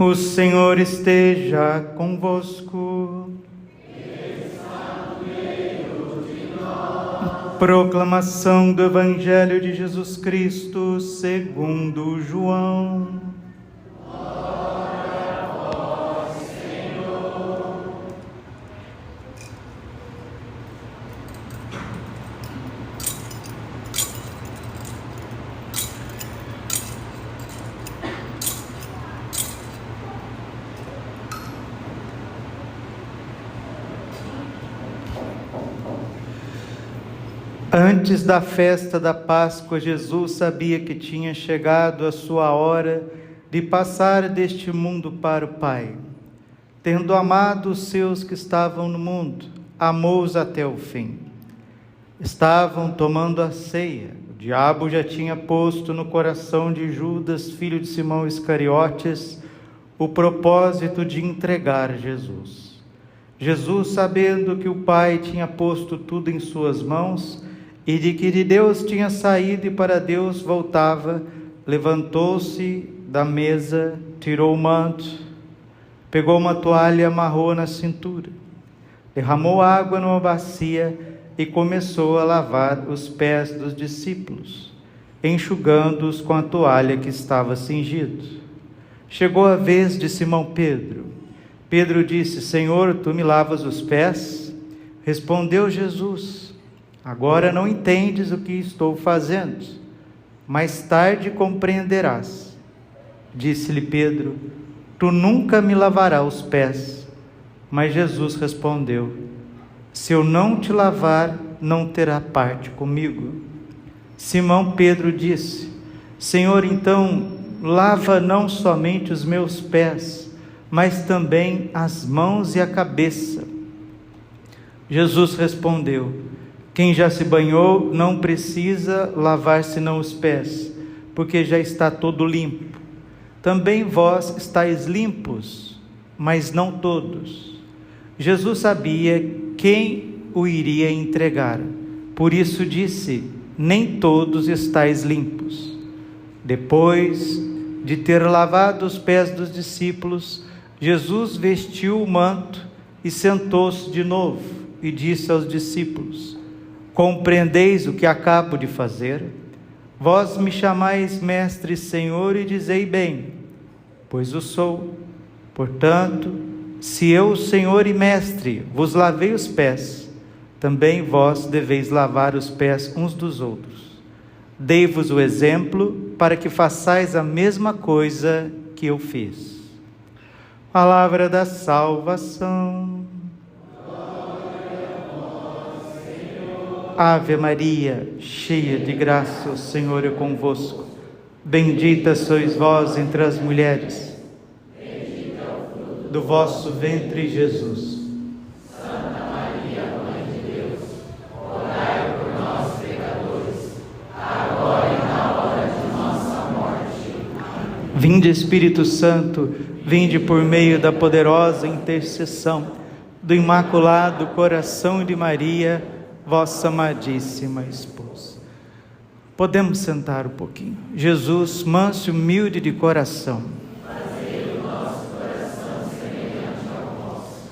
O Senhor esteja convosco. Está no meio de nós. Proclamação do Evangelho de Jesus Cristo segundo João. Glória a vós, Senhor. Antes da festa da Páscoa, Jesus sabia que tinha chegado a sua hora de passar deste mundo para o Pai. Tendo amado os seus que estavam no mundo, amou-os até o fim. Estavam tomando a ceia. O diabo já tinha posto no coração de Judas, filho de Simão Iscariotes, o propósito de entregar Jesus. Jesus, sabendo que o Pai tinha posto tudo em suas mãos, e de que de Deus tinha saído e para Deus voltava, levantou-se da mesa, tirou o manto, pegou uma toalha e amarrou na cintura, derramou água numa bacia e começou a lavar os pés dos discípulos, enxugando-os com a toalha que estava cingido. Chegou a vez de Simão Pedro. Pedro disse: Senhor, tu me lavas os pés? Respondeu Jesus: agora não entendes o que estou fazendo, mais tarde compreenderás. Disse-lhe Pedro: tu nunca me lavarás os pés. Mas Jesus respondeu: se eu não te lavar, não terá parte comigo. Simão Pedro disse: Senhor, então lava não somente os meus pés, mas também as mãos e a cabeça. Jesus respondeu: quem já se banhou não precisa lavar senão os pés, porque já está todo limpo. Também vós estáis limpos, mas não todos. Jesus sabia quem o iria entregar, por isso disse: nem todos estáis limpos. Depois de ter lavado os pés dos discípulos, Jesus vestiu o manto e sentou-se de novo e disse aos discípulos: compreendeis o que acabo de fazer? Vós me chamais mestre e senhor e dizei bem, pois o sou. Portanto, se eu, senhor e mestre, vos lavei os pés, também vós deveis lavar os pés uns dos outros. Dei-vos o exemplo para que façais a mesma coisa que eu fiz. Palavra da salvação. Ave Maria, cheia de graça, o Senhor é convosco. Bendita sois vós entre as mulheres. Bendito é o fruto do vosso ventre, Jesus. Santa Maria, Mãe de Deus, rogai por nós, pecadores, agora e na hora de nossa morte. Amém. Vinde, Espírito Santo, vinde por meio da poderosa intercessão do Imaculado Coração de Maria, vossa amadíssima esposa. Podemos sentar um pouquinho. Jesus, manso e humilde de coração, Fazei o nosso coração semelhante ao vosso.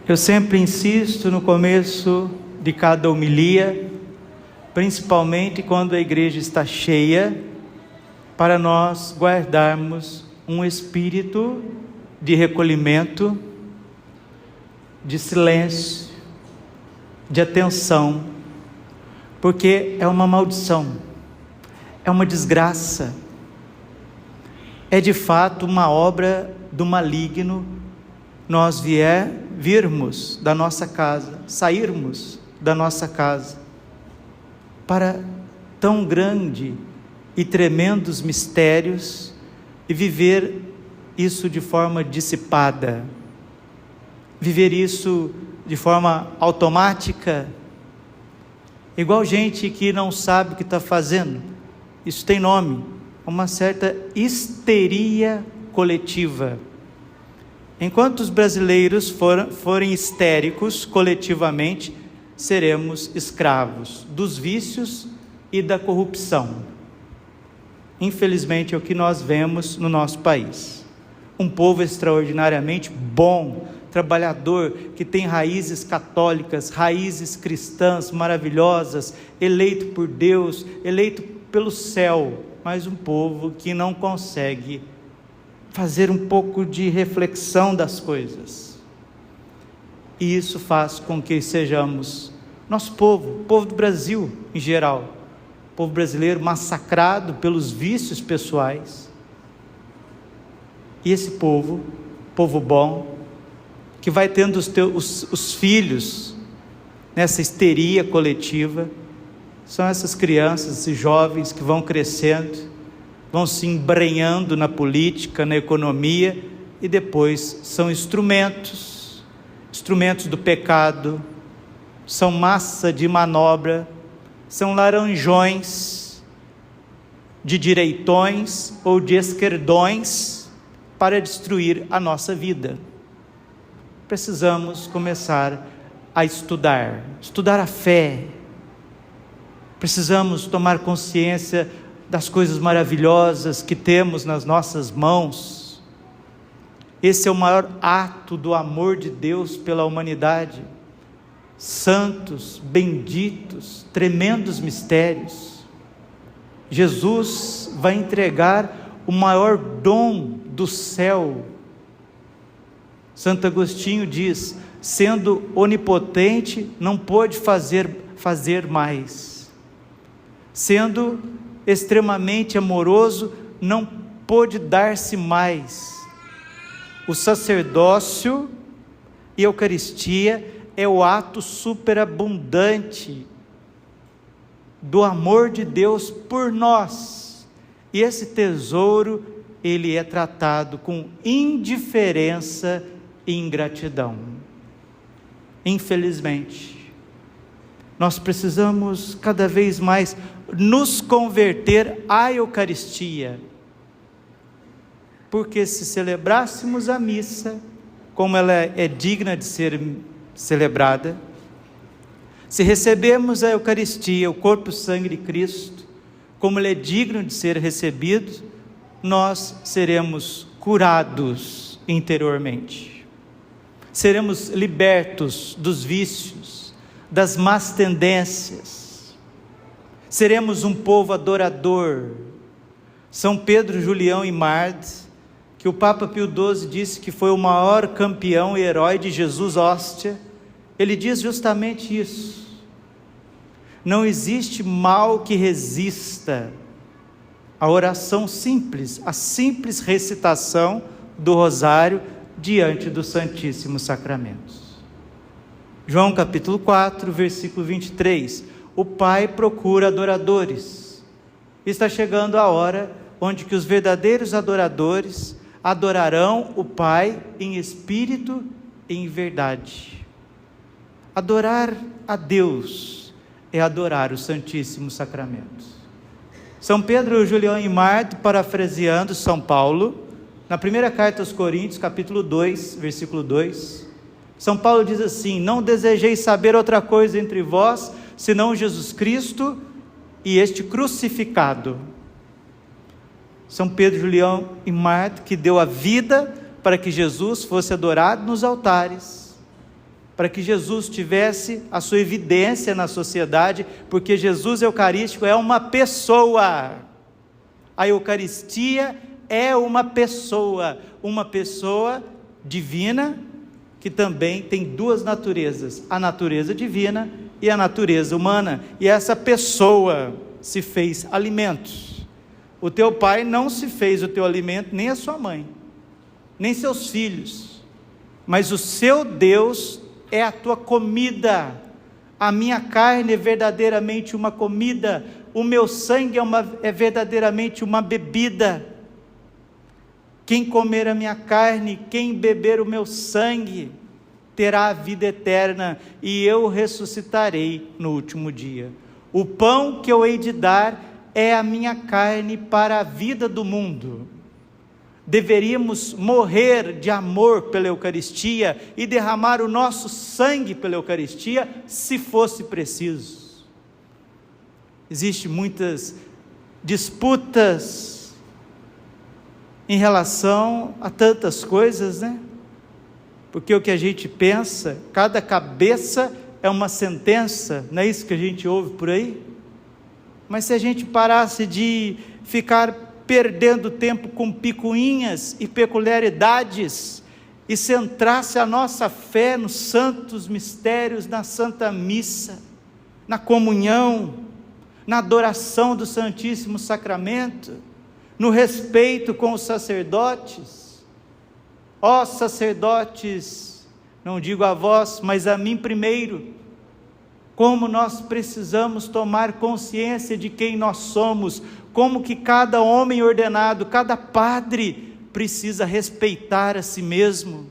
Eu sempre insisto no começo de cada homilia, principalmente quando a igreja está cheia, para nós guardarmos um espírito de recolhimento, de silêncio, de atenção, porque é uma maldição, é uma desgraça, é de fato uma obra do maligno nós virmos da nossa casa, sairmos da nossa casa para tão grande e tremendos mistérios e viver isso de forma dissipada, viver isso de forma automática, igual gente que não sabe o que está fazendo. Isso tem nome, uma certa histeria coletiva. Enquanto os brasileiros forem histéricos coletivamente, seremos escravos dos vícios e da corrupção. Infelizmente é o que nós vemos no nosso país. um povo extraordinariamente bom, trabalhador, que tem raízes católicas, raízes cristãs maravilhosas, eleito por Deus, eleito pelo céu, mas um povo que não consegue fazer um pouco de reflexão das coisas. E isso faz com que sejamos, nosso povo, o povo do Brasil em geral, o povo brasileiro massacrado pelos vícios pessoais. E esse povo bom, que vai tendo os filhos nessa histeria coletiva, são essas crianças, esses jovens que vão crescendo, vão se embrenhando na política, na economia, e depois são instrumentos do pecado, são massa de manobra, são laranjões de direitões ou de esquerdões para destruir a nossa vida. Precisamos começar a estudar a fé. Precisamos tomar consciência das coisas maravilhosas que temos nas nossas mãos. Esse é o maior ato do amor de Deus pela humanidade. Santos, benditos, tremendos mistérios. Jesus vai entregar o maior dom do céu. Santo Agostinho diz: sendo onipotente, não pôde fazer mais. Sendo extremamente amoroso, não pôde dar-se mais. O sacerdócio e a Eucaristia é o ato superabundante do amor de Deus por nós. E esse tesouro, ele é tratado com indiferença e ingratidão. Infelizmente, nós precisamos cada vez mais nos converter à Eucaristia, porque se celebrássemos a missa como ela é digna de ser celebrada, se recebemos a Eucaristia, o corpo e o sangue de Cristo, como ele é digno de ser recebido, nós seremos curados interiormente, seremos libertos dos vícios, das más tendências, seremos um povo adorador. São Pedro, Julião e Mard, que o Papa Pio XII disse que foi o maior campeão e herói de Jesus hóstia, ele diz justamente isso: não existe mal que resista à oração simples, à simples recitação do rosário diante dos Santíssimos Sacramentos. João capítulo 4, versículo 23, o Pai procura adoradores. Está chegando a hora onde que os verdadeiros adoradores adorarão o Pai em espírito e em verdade. Adorar a Deus é adorar os Santíssimos Sacramentos. São Pedro, Julião e Mard, parafraseando São Paulo, na primeira carta aos Coríntios, capítulo 2, versículo 2, São Paulo diz assim: não desejeis saber outra coisa entre vós, senão Jesus Cristo e este crucificado. São Pedro, Julião e Mard, que deu a vida para que Jesus fosse adorado nos altares, para que Jesus tivesse a sua evidência na sociedade, porque Jesus eucarístico é uma pessoa. A Eucaristia é uma pessoa divina, que também tem duas naturezas, a natureza divina e a natureza humana, e essa pessoa se fez alimentos. O teu pai não se fez o teu alimento, nem a sua mãe, nem seus filhos, mas o seu Deus é a tua comida. A minha carne é verdadeiramente uma comida, o meu sangue é verdadeiramente uma bebida. Quem comer a minha carne, quem beber o meu sangue, terá a vida eterna, e eu ressuscitarei no último dia. O pão que eu hei de dar é a minha carne para a vida do mundo. Deveríamos morrer de amor pela Eucaristia e derramar o nosso sangue pela Eucaristia, se fosse preciso. Existem muitas disputas em relação a tantas coisas, né? Porque o que a gente pensa, cada cabeça é uma sentença, não é isso que a gente ouve por aí? Mas se a gente parasse de ficar perdendo tempo com picuinhas e peculiaridades, e centrasse a nossa fé nos santos mistérios, na Santa Missa, na comunhão, na adoração do Santíssimo Sacramento, no respeito com os sacerdotes. Ó sacerdotes, não digo a vós, mas a mim primeiro, como nós precisamos tomar consciência de quem nós somos, como que cada homem ordenado, cada padre, precisa respeitar a si mesmo.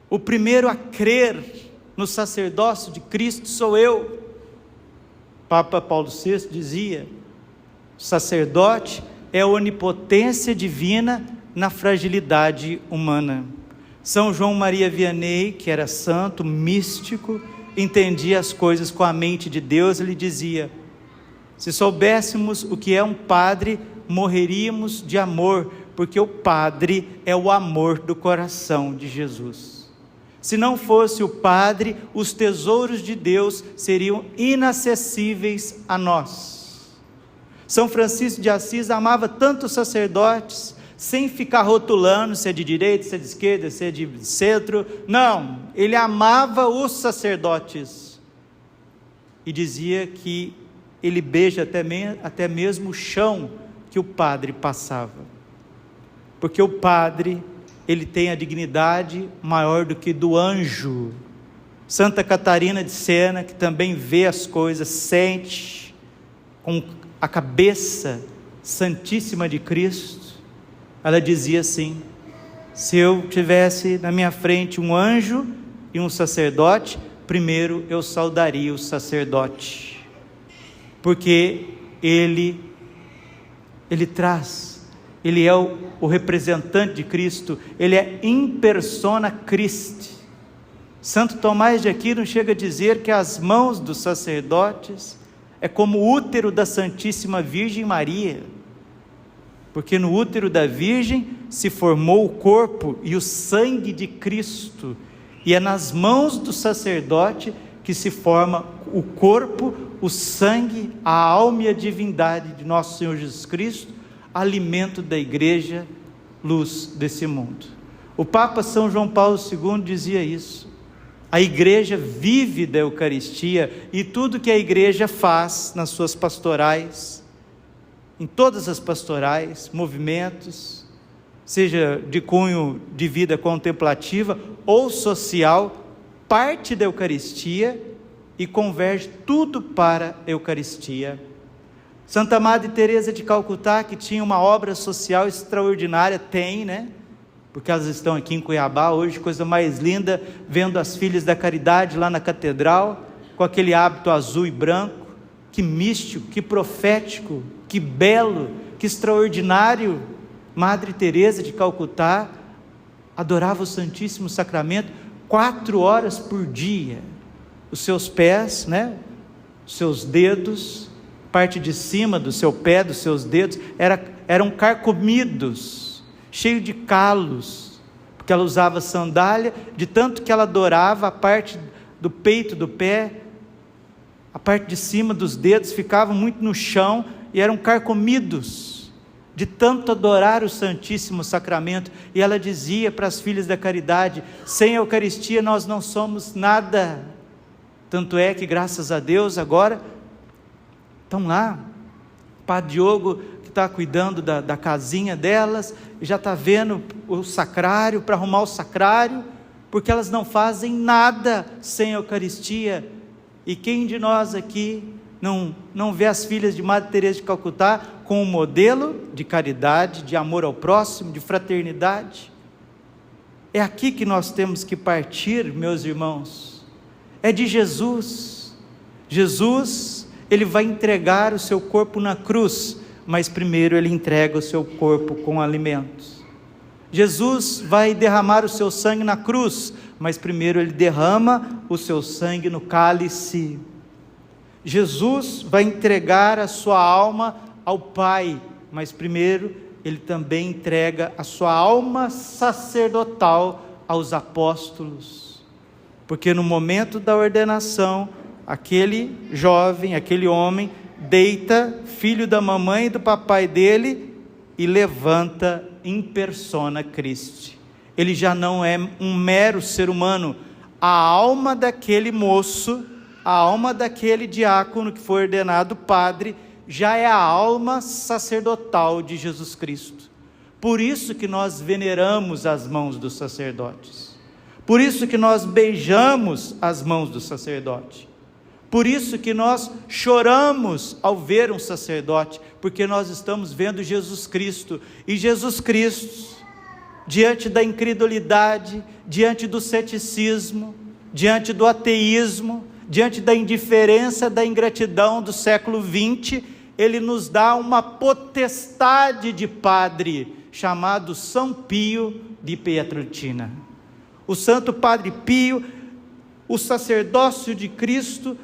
O primeiro a crer no sacerdócio de Cristo sou eu. Papa Paulo VI dizia: o sacerdote é a onipotência divina na fragilidade humana. São João Maria Vianney, que era santo, místico, entendia as coisas com a mente de Deus. Ele dizia: se soubéssemos o que é um padre, morreríamos de amor, porque o padre é o amor do coração de Jesus. Se não fosse o padre, os tesouros de Deus seriam inacessíveis a nós. São Francisco de Assis amava tanto os sacerdotes, sem ficar rotulando se é de direita, se é de esquerda, se é de centro. Não, ele amava os sacerdotes e dizia que ele beija até mesmo o chão que o padre passava, porque o padre, ele tem a dignidade maior do que do anjo. Santa Catarina de Sena, que também vê as coisas, sente com a cabeça santíssima de Cristo, ela dizia assim: se eu tivesse na minha frente um anjo e um sacerdote, primeiro eu saudaria o sacerdote, porque ele traz, ele é o representante de Cristo, ele é in persona Christi. Santo Tomás de Aquino chega a dizer que as mãos dos sacerdotes é como o útero da Santíssima Virgem Maria, porque no útero da Virgem se formou o corpo e o sangue de Cristo, e é nas mãos do sacerdote que se forma o corpo, o sangue, a alma e a divindade de nosso Senhor Jesus Cristo, alimento da igreja, luz desse mundo. O Papa São João Paulo II dizia isso: a igreja vive da Eucaristia, e tudo que a igreja faz nas suas pastorais, em todas as pastorais, movimentos, seja de cunho de vida contemplativa ou social, parte da Eucaristia e converge tudo para a Eucaristia. Santa Madre Teresa de Calcutá, que tinha uma obra social extraordinária, tem, né? Porque elas estão aqui em Cuiabá hoje, coisa mais linda, vendo as filhas da caridade lá na catedral, com aquele hábito azul e branco. Que místico, que profético, que belo, que extraordinário. Madre Teresa de Calcutá adorava o Santíssimo Sacramento 4 horas por dia. Os seus pés, né? Os seus dedos, parte de cima do seu pé, dos seus dedos, eram carcomidos, cheios de calos, porque ela usava sandália, de tanto que ela adorava. A parte do peito do pé, a parte de cima dos dedos ficavam muito no chão e eram carcomidos, de tanto adorar o Santíssimo Sacramento. E ela dizia para as filhas da caridade: sem a Eucaristia nós não somos nada. Tanto é que, graças a Deus, agora estão lá, o Padre Diogo, que está cuidando da casinha delas, já está vendo o sacrário, para arrumar o sacrário, porque elas não fazem nada sem a Eucaristia. E quem de nós aqui não vê as filhas de Madre Teresa de Calcutá com um modelo de caridade, de amor ao próximo, de fraternidade? É aqui que nós temos que partir, meus irmãos. É de Jesus. Jesus, ele vai entregar o seu corpo na cruz, mas primeiro ele entrega o seu corpo com alimentos. Jesus vai derramar o seu sangue na cruz, mas primeiro ele derrama o seu sangue no cálice. Jesus vai entregar a sua alma ao Pai, mas primeiro ele também entrega a sua alma sacerdotal aos apóstolos. Porque no momento da ordenação, aquele jovem, aquele homem, deita, filho da mamãe e do papai dele, e levanta in persona Christi. Ele já não é um mero ser humano. A alma daquele moço, a alma daquele diácono que foi ordenado padre, já é a alma sacerdotal de Jesus Cristo. Por isso que nós veneramos as mãos dos sacerdotes. Por isso que nós beijamos as mãos do sacerdote. Por isso que nós choramos ao ver um sacerdote, porque nós estamos vendo Jesus Cristo. E Jesus Cristo, diante da incredulidade, diante do ceticismo, diante do ateísmo, diante da indiferença, da ingratidão do século XX, ele nos dá uma potestade de padre, chamado São Pio de Pietrelcina. O Santo Padre Pio, o sacerdócio de Cristo,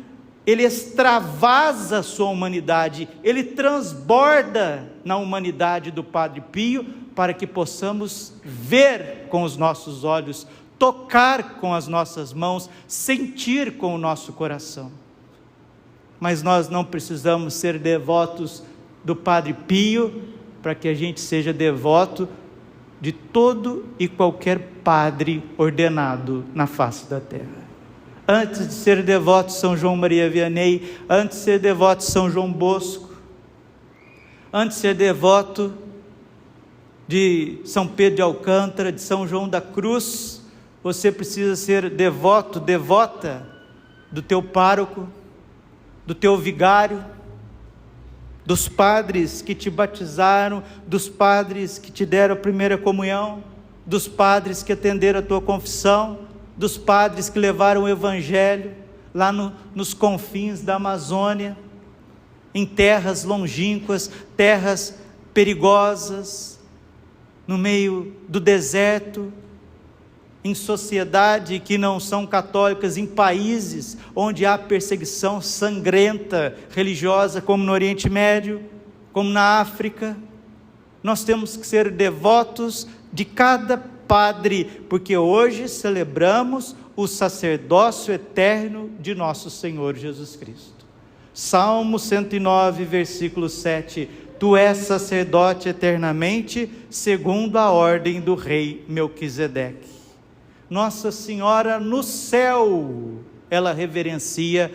ele extravasa a sua humanidade, ele transborda na humanidade do Padre Pio, para que possamos ver com os nossos olhos, tocar com as nossas mãos, sentir com o nosso coração. Mas nós não precisamos ser devotos do Padre Pio, para que a gente seja devoto de todo e qualquer padre ordenado na face da terra. Antes de ser devoto de São João Maria Vianney, antes de ser devoto de São João Bosco, antes de ser devoto de São Pedro de Alcântara, de São João da Cruz, você precisa ser devoto, devota do teu pároco, do teu vigário, dos padres que te batizaram, dos padres que te deram a primeira comunhão, dos padres que atenderam a tua confissão, dos padres que levaram o evangelho lá nos confins da Amazônia, em terras longínquas, terras perigosas, no meio do deserto, em sociedade que não são católicas, em países onde há perseguição sangrenta, religiosa, como no Oriente Médio, como na África. Nós temos que ser devotos de cada padre, porque hoje celebramos o sacerdócio eterno de nosso Senhor Jesus Cristo. Salmo 109, versículo 7: Tu és sacerdote eternamente, segundo a ordem do rei Melquisedeque. Nossa Senhora no céu, ela reverencia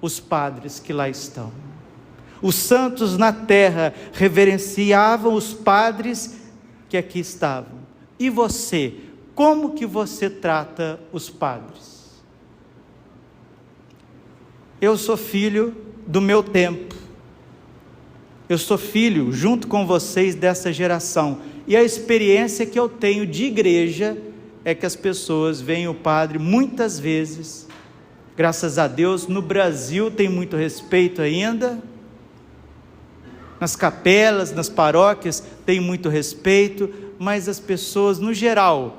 os padres que lá estão. Os santos na terra reverenciavam os padres que aqui estavam. E você, como que você trata os padres? Eu sou filho do meu tempo. Eu sou filho, junto com vocês, dessa geração. E a experiência que eu tenho de igreja é que as pessoas veem o padre muitas vezes, graças a Deus, no Brasil tem muito respeito ainda, nas capelas, nas paróquias tem muito respeito, mas as pessoas no geral,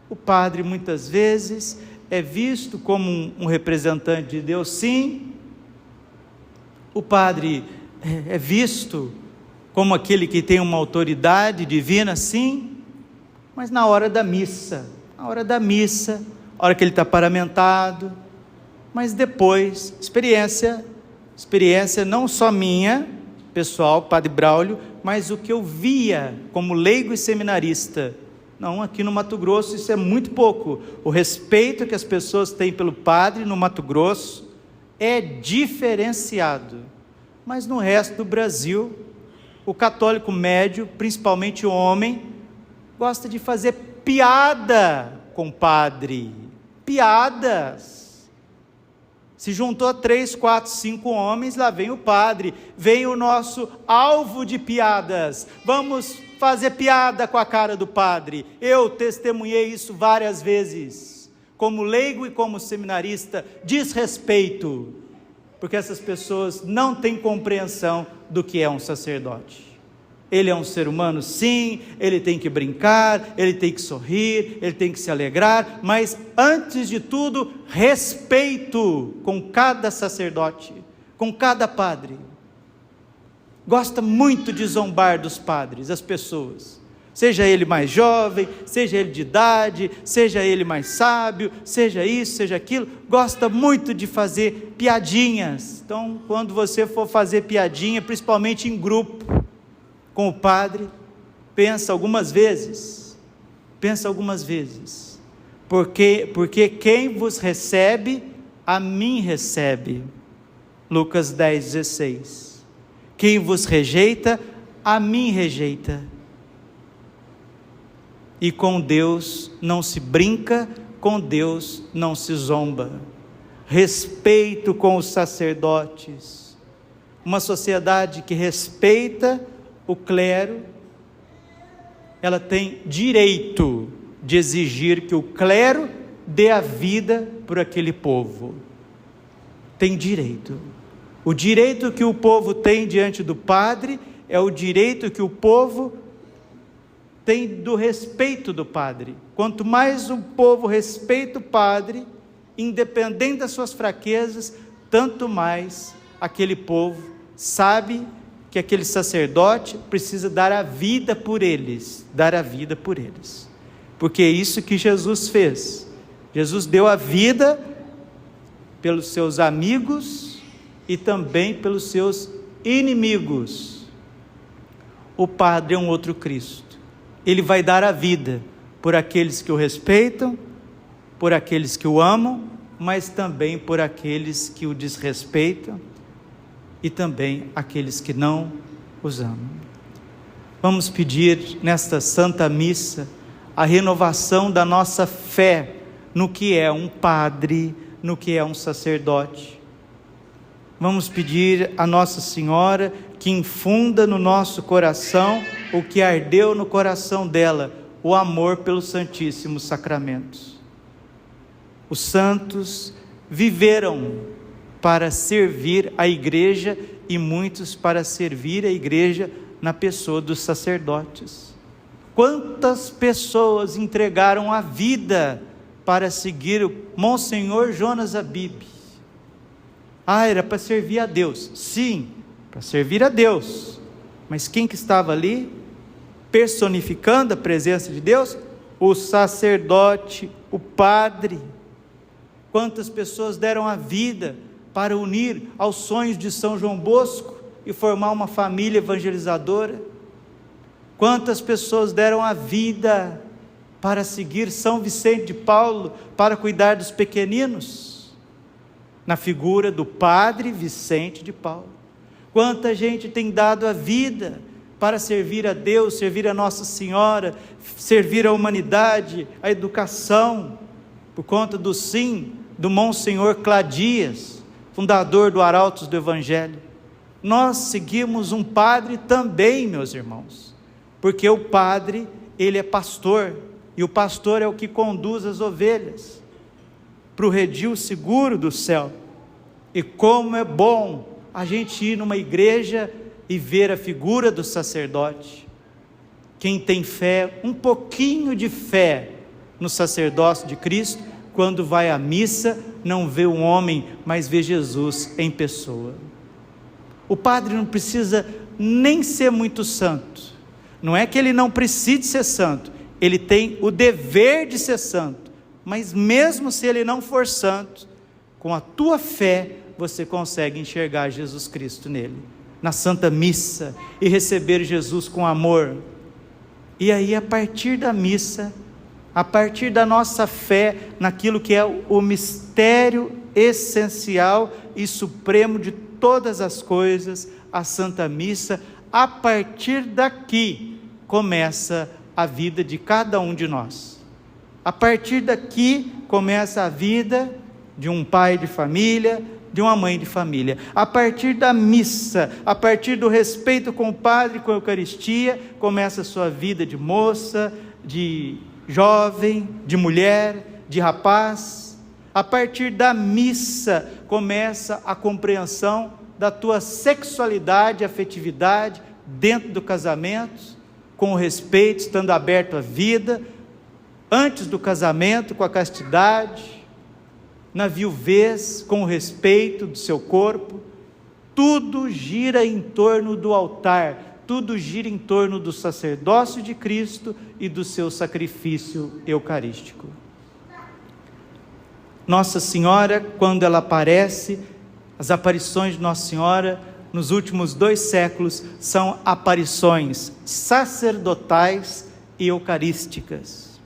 o padre muitas vezes é visto como um representante de Deus, sim, o padre é visto como aquele que tem uma autoridade divina, sim, mas na hora da missa, a hora que ele está paramentado, mas depois, experiência não só minha, pessoal, Padre Braulio, mas o que eu via como leigo e seminarista. Não, aqui no Mato Grosso isso é muito pouco. O respeito que as pessoas têm pelo padre no Mato Grosso é diferenciado, mas no resto do Brasil, o católico médio, principalmente o homem, gosta de fazer piada com o padre, piadas. Se juntou 3, 4, 5 homens, lá vem o padre, vem o nosso alvo de piadas, vamos fazer piada com a cara do padre. Eu testemunhei isso várias vezes, como leigo e como seminarista, desrespeito, porque essas pessoas não têm compreensão do que é um sacerdote. Ele é um ser humano, sim, ele tem que brincar, ele tem que sorrir, ele tem que se alegrar, mas antes de tudo, respeito com cada sacerdote, com cada padre. gosta muito de zombar dos padres, as pessoas. Seja ele mais jovem, seja ele de idade, seja ele mais sábio, seja isso, seja aquilo, gosta muito de fazer piadinhas. Então, quando você for fazer piadinha, principalmente em grupo, com o padre, pensa algumas vezes, porque quem vos recebe, a mim recebe. Lucas 10:16. Quem vos rejeita, a mim rejeita. E com Deus não se brinca, com Deus não se zomba. Respeito com os sacerdotes. Uma sociedade que respeita o clero, ela tem direito de exigir que o clero dê a vida por aquele povo. Tem direito. O direito que o povo tem diante do padre é o direito que o povo tem do respeito do padre. Quanto mais o povo respeita o padre, independente das suas fraquezas, tanto mais aquele povo sabe que aquele sacerdote precisa dar a vida por eles, porque é isso que Jesus fez. Jesus deu a vida pelos seus amigos e também pelos seus inimigos. O padre é um outro Cristo. Ele vai dar a vida por aqueles que o respeitam, por aqueles que o amam, mas também por aqueles que o desrespeitam e também aqueles que não os amam. Vamos pedir nesta Santa Missa a renovação da nossa fé no que é um padre, no que é um sacerdote. Vamos pedir a Nossa Senhora que infunda no nosso coração o que ardeu no coração dela, o amor pelos Santíssimos Sacramentos. Os santos viveram para servir a igreja e muitos para servir a igreja na pessoa dos sacerdotes. Quantas pessoas entregaram a vida para seguir o Monsenhor Jonas Abib? Era para servir a Deus. Sim, para servir a Deus. Mas quem que estava ali personificando a presença de Deus? O sacerdote, o padre. Quantas pessoas deram a vida para unir aos sonhos de São João Bosco e formar uma família evangelizadora? Quantas pessoas deram a vida para seguir São Vicente de Paulo, para cuidar dos pequeninos? Na figura do Padre Vicente de Paulo. Quanta gente tem dado a vida para servir a Deus, servir a Nossa Senhora, servir a humanidade, a educação, por conta do sim do Monsenhor Cladias, fundador do Arautos do Evangelho. Nós seguimos um padre também, meus irmãos, porque o padre, ele é pastor, e o pastor é o que conduz as ovelhas para o redil seguro do céu. E como é bom a gente ir numa igreja e ver a figura do sacerdote. Quem tem fé, um pouquinho de fé no sacerdócio de Cristo, quando vai à missa, não vê um homem, mas vê Jesus em pessoa. O padre não precisa nem ser muito santo. Não é que ele não precise ser santo, ele tem o dever de ser santo. Mas mesmo se ele não for santo, com a tua fé, você consegue enxergar Jesus Cristo nele, na Santa Missa, e receber Jesus com amor. E aí, a partir da missa, a partir da nossa fé naquilo que é o mistério essencial e supremo de todas as coisas, a Santa Missa, a partir daqui começa a vida de cada um de nós. A partir daqui começa a vida de um pai de família, de uma mãe de família. A partir da missa, a partir do respeito com o padre, com a Eucaristia, começa a sua vida de moça, de jovem, de mulher, de rapaz. A partir da missa começa a compreensão da tua sexualidade, afetividade dentro do casamento, com o respeito, estando aberto à vida, antes do casamento, com a castidade, na viuvez, com o respeito do seu corpo, Tudo gira em torno do altar, tudo gira em torno do sacerdócio de Cristo e do seu sacrifício eucarístico. Nossa Senhora, quando ela aparece, as aparições de Nossa Senhora nos últimos 2 séculos são aparições sacerdotais e eucarísticas.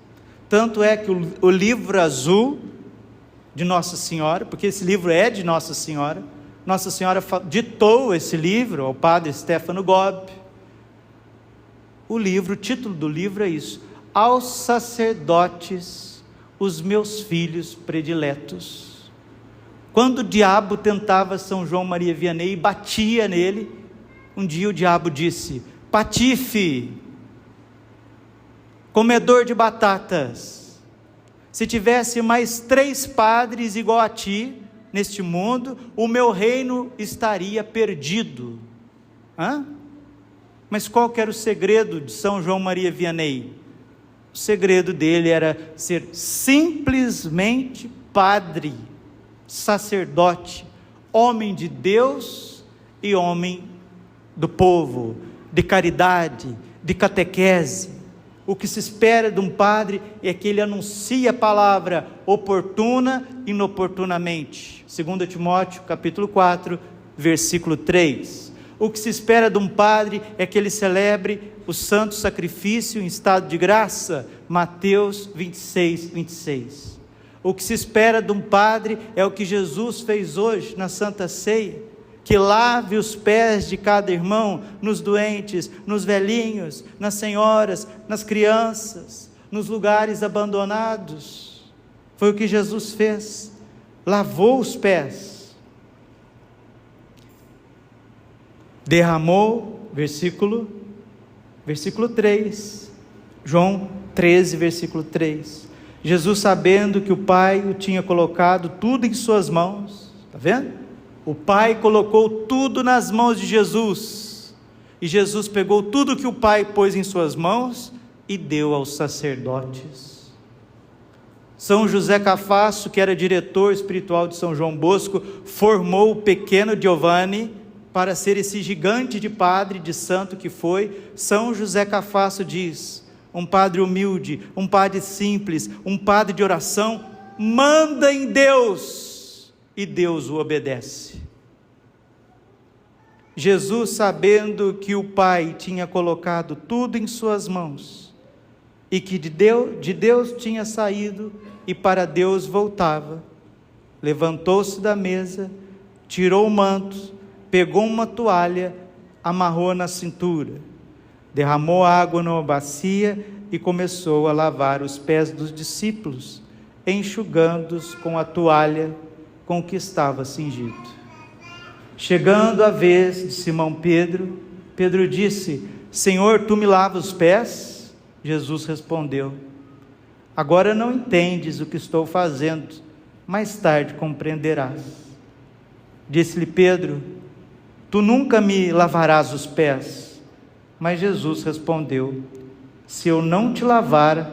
Tanto é que o livro azul de Nossa Senhora, porque esse livro é de Nossa Senhora ditou esse livro ao padre Stefano Gobi. O título do livro é isso: aos sacerdotes, os meus filhos prediletos. Quando o diabo tentava São João Maria Vianney e batia nele, um dia o diabo disse: patife, comedor de batatas, se tivesse mais 3 padres igual a ti neste mundo, o meu reino estaria perdido. Mas qual que era o segredo de São João Maria Vianney? O segredo dele era ser simplesmente padre, sacerdote, homem de Deus e homem do povo, de caridade, de catequese. O que se espera de um padre é que ele anuncie a palavra oportuna e inoportunamente. 2 Timóteo capítulo 4, versículo 3. O que se espera de um padre é que ele celebre o santo sacrifício em estado de graça. Mateus 26, 26. O que se espera de um padre é o que Jesus fez hoje na Santa Ceia, que lave os pés de cada irmão, nos doentes, nos velhinhos, nas senhoras, nas crianças, nos lugares abandonados. Foi o que Jesus fez, lavou os pés, derramou, versículo 3, João 13, versículo 3, Jesus, sabendo que o Pai o tinha colocado tudo em suas mãos, está vendo? O Pai colocou tudo nas mãos de Jesus, e Jesus pegou tudo que o Pai pôs em suas mãos e deu aos sacerdotes. São José Cafasso, que era diretor espiritual de São João Bosco, formou o pequeno Giovanni para ser esse gigante de padre, de santo que foi. São José Cafasso diz: um padre humilde, um padre simples, um padre de oração, manda em Deus, e Deus o obedece. Jesus, sabendo que o Pai tinha colocado tudo em suas mãos, e que de Deus tinha saído e para Deus voltava, levantou-se da mesa, tirou o manto, pegou uma toalha, amarrou na cintura, derramou água numa bacia e começou a lavar os pés dos discípulos, enxugando-os com a toalha com que estava cingido. Chegando a vez de Simão Pedro, Pedro disse: Senhor, tu me lavas os pés? Jesus respondeu: agora não entendes o que estou fazendo, mais tarde compreenderás. Disse-lhe Pedro: tu nunca me lavarás os pés. Mas Jesus respondeu: se eu não te lavar,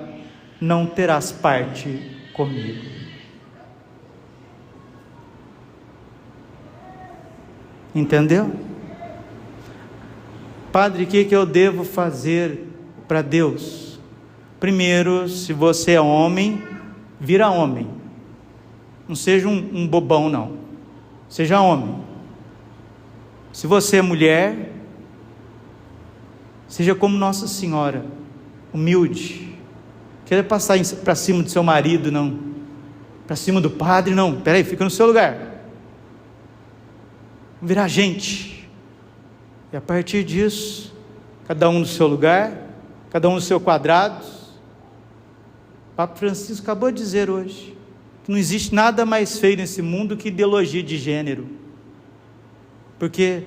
não terás parte comigo. Entendeu? Padre, o que eu devo fazer para Deus? Primeiro, se você é homem, vira homem. Não seja um bobão, não. Seja homem. Se você é mulher, seja como Nossa Senhora, humilde. Queira passar para cima do seu marido, não. Para cima do padre, não. Peraí, fica no seu lugar. Virar gente. E a partir disso, cada um no seu lugar, cada um no seu quadrado. O Papa Francisco acabou de dizer hoje que não existe nada mais feio nesse mundo que ideologia de gênero, porque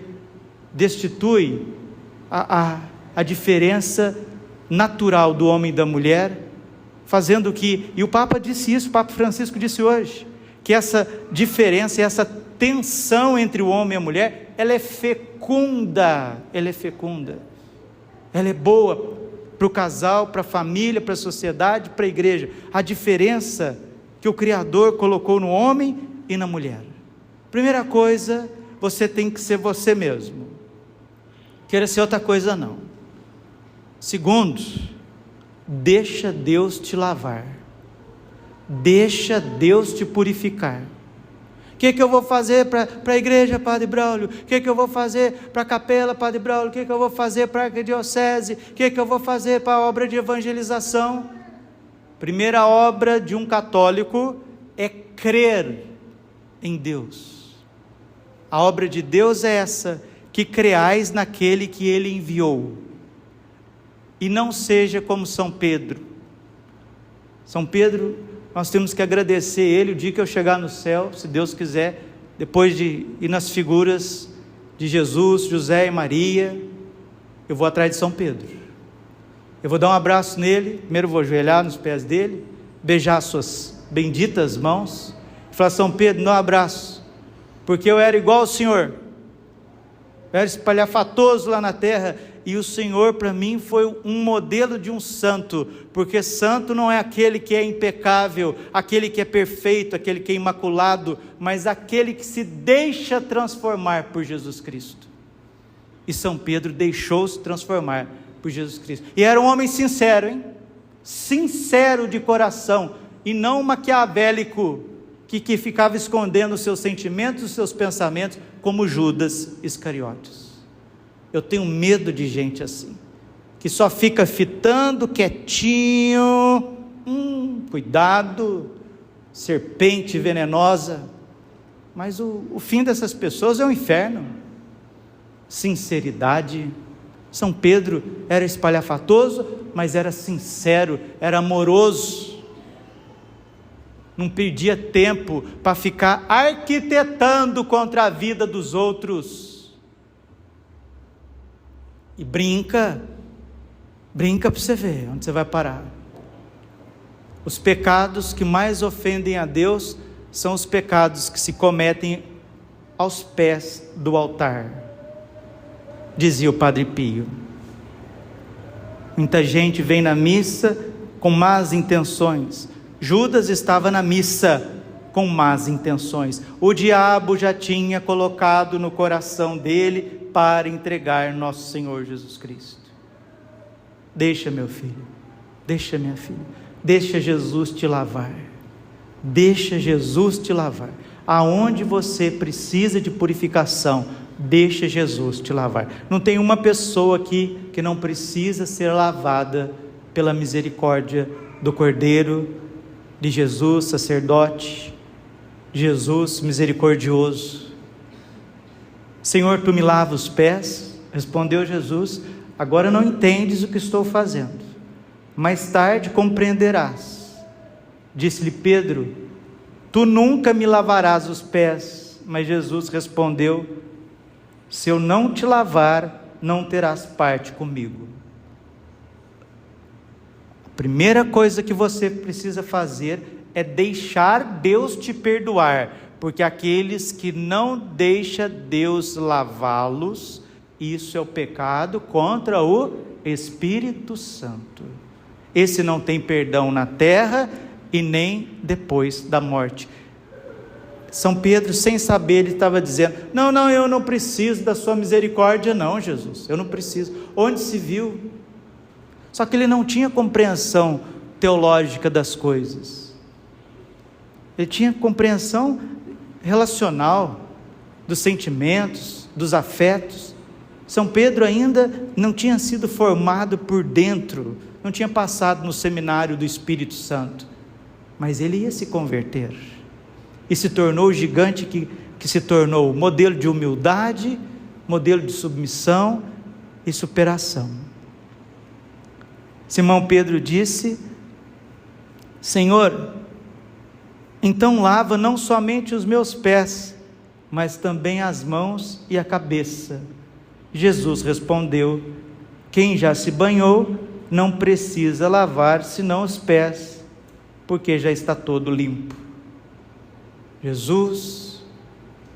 destitui a diferença natural do homem e da mulher, fazendo que, e o Papa disse isso, o Papa Francisco disse hoje, que essa diferença, essa tensão entre o homem e a mulher, ela é fecunda, ela é boa para o casal, para a família, para a sociedade, para a igreja. A diferença que o Criador colocou no homem e na mulher. Primeira coisa, você tem que ser você mesmo. Queira ser outra coisa não. Segundo, deixa Deus te lavar. Deixa Deus te purificar. O que eu vou fazer para a igreja, Padre Braulio? O que eu vou fazer para a capela, Padre Braulio? O que eu vou fazer para a arquidiocese? O que eu vou fazer para a obra de evangelização? Primeira obra de um católico é crer em Deus. A obra de Deus é essa, que creais naquele que Ele enviou. E não seja como São Pedro. São Pedro, nós temos que agradecer ele o dia que eu chegar no céu, se Deus quiser, depois de ir nas figuras de Jesus, José e Maria, eu vou atrás de São Pedro. Eu vou dar um abraço nele, primeiro vou ajoelhar nos pés dele, beijar suas benditas mãos, e falar: São Pedro, dá um abraço, porque eu era igual ao Senhor, eu era espalhafatoso lá na terra, e o Senhor para mim foi um modelo de um santo, porque santo não é aquele que é impecável, aquele que é perfeito, aquele que é imaculado, mas aquele que se deixa transformar por Jesus Cristo. E São Pedro deixou-se transformar por Jesus Cristo, e era um homem sincero, sincero de coração, e não maquiavélico, que ficava escondendo os seus sentimentos, os seus pensamentos, como Judas Iscariotes. Eu tenho medo de gente assim, que só fica fitando quietinho, cuidado, serpente venenosa, mas o fim dessas pessoas é o inferno. Sinceridade. São Pedro era espalhafatoso, mas era sincero, era amoroso, não perdia tempo para ficar arquitetando contra a vida dos outros. E brinca para você ver onde você vai parar. Os pecados que mais ofendem a Deus são os pecados que se cometem aos pés do altar, dizia o Padre Pio. Muita gente vem na missa com más intenções. Judas estava na missa com más intenções. O diabo já tinha colocado no coração dele para entregar nosso Senhor Jesus Cristo. Deixa, meu filho, deixa, minha filha, deixa Jesus te lavar, deixa Jesus te lavar. Aonde você precisa de purificação, deixa Jesus te lavar. Não tem uma pessoa aqui que não precisa ser lavada pela misericórdia do Cordeiro, de Jesus, sacerdote, Jesus misericordioso. Senhor, tu me lavas os pés, respondeu Jesus, agora não entendes o que estou fazendo, mais tarde compreenderás. Disse-lhe Pedro, tu nunca me lavarás os pés, mas Jesus respondeu, se eu não te lavar, não terás parte comigo. A primeira coisa que você precisa fazer é deixar Deus te perdoar, porque aqueles que não deixam Deus lavá-los, isso é o pecado contra o Espírito Santo. Esse não tem perdão na terra e nem depois da morte. São Pedro, sem saber, ele estava dizendo, não, eu não preciso da sua misericórdia não, Jesus, eu não preciso. Onde se viu? Só que ele não tinha compreensão teológica das coisas. Ele tinha compreensão relacional, dos sentimentos, dos afetos. São Pedro ainda não tinha sido formado por dentro, não tinha passado no seminário do Espírito Santo, mas ele ia se converter, e se tornou o gigante que se tornou modelo de humildade, modelo de submissão e superação. Simão Pedro disse, Senhor, então lava não somente os meus pés, mas também as mãos e a cabeça. Jesus respondeu, quem já se banhou não precisa lavar senão os pés, porque já está todo limpo. Jesus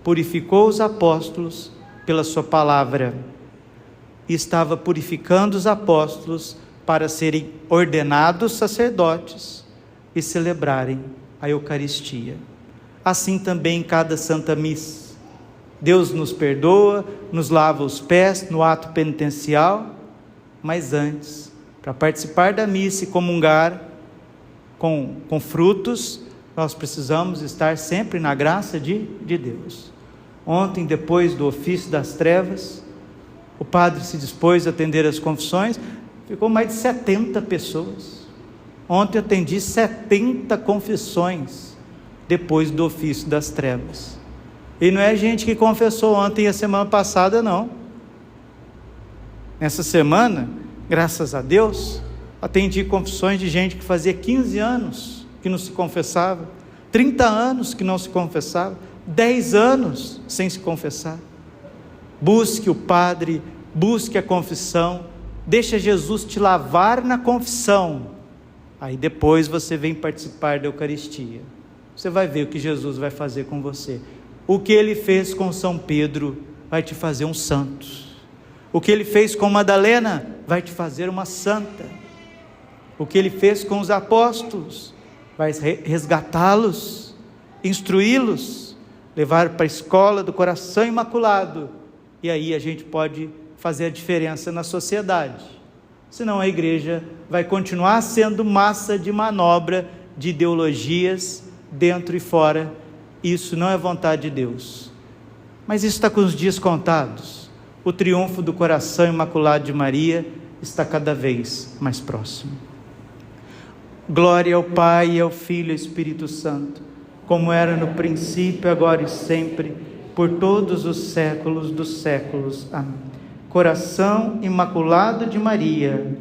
purificou os apóstolos pela sua palavra, e estava purificando os apóstolos para serem ordenados sacerdotes e celebrarem a Eucaristia. Assim também em cada Santa Missa, Deus nos perdoa, nos lava os pés no ato penitencial, mas antes, para participar da missa e comungar com frutos, nós precisamos estar sempre na graça de Deus. Ontem, depois do ofício das trevas, o padre se dispôs a atender as confissões, ficou mais de 70 pessoas. Ontem eu atendi 70 confissões depois do ofício das trevas. E não é gente que confessou ontem e a semana passada, não. Nessa semana, graças a Deus, atendi confissões de gente que fazia 15 anos que não se confessava, 30 anos que não se confessava, 10 anos sem se confessar. Busque o padre, busque a confissão, deixa Jesus te lavar na confissão, aí depois você vem participar da Eucaristia. Você vai ver o que Jesus vai fazer com você. O que ele fez com São Pedro vai te fazer um santo. O que ele fez com Madalena vai te fazer uma santa. O que ele fez com os apóstolos vai resgatá-los, instruí-los, levar para a escola do coração imaculado. E aí a gente pode fazer a diferença na sociedade. Senão a igreja vai continuar sendo massa de manobra de ideologias dentro e fora. Isso não é vontade de Deus. Mas isso está com os dias contados. O triunfo do coração imaculado de Maria está cada vez mais próximo. Glória ao Pai, ao Filho e ao Espírito Santo, como era no princípio, agora e sempre, por todos os séculos dos séculos. Amém. Coração imaculado de Maria,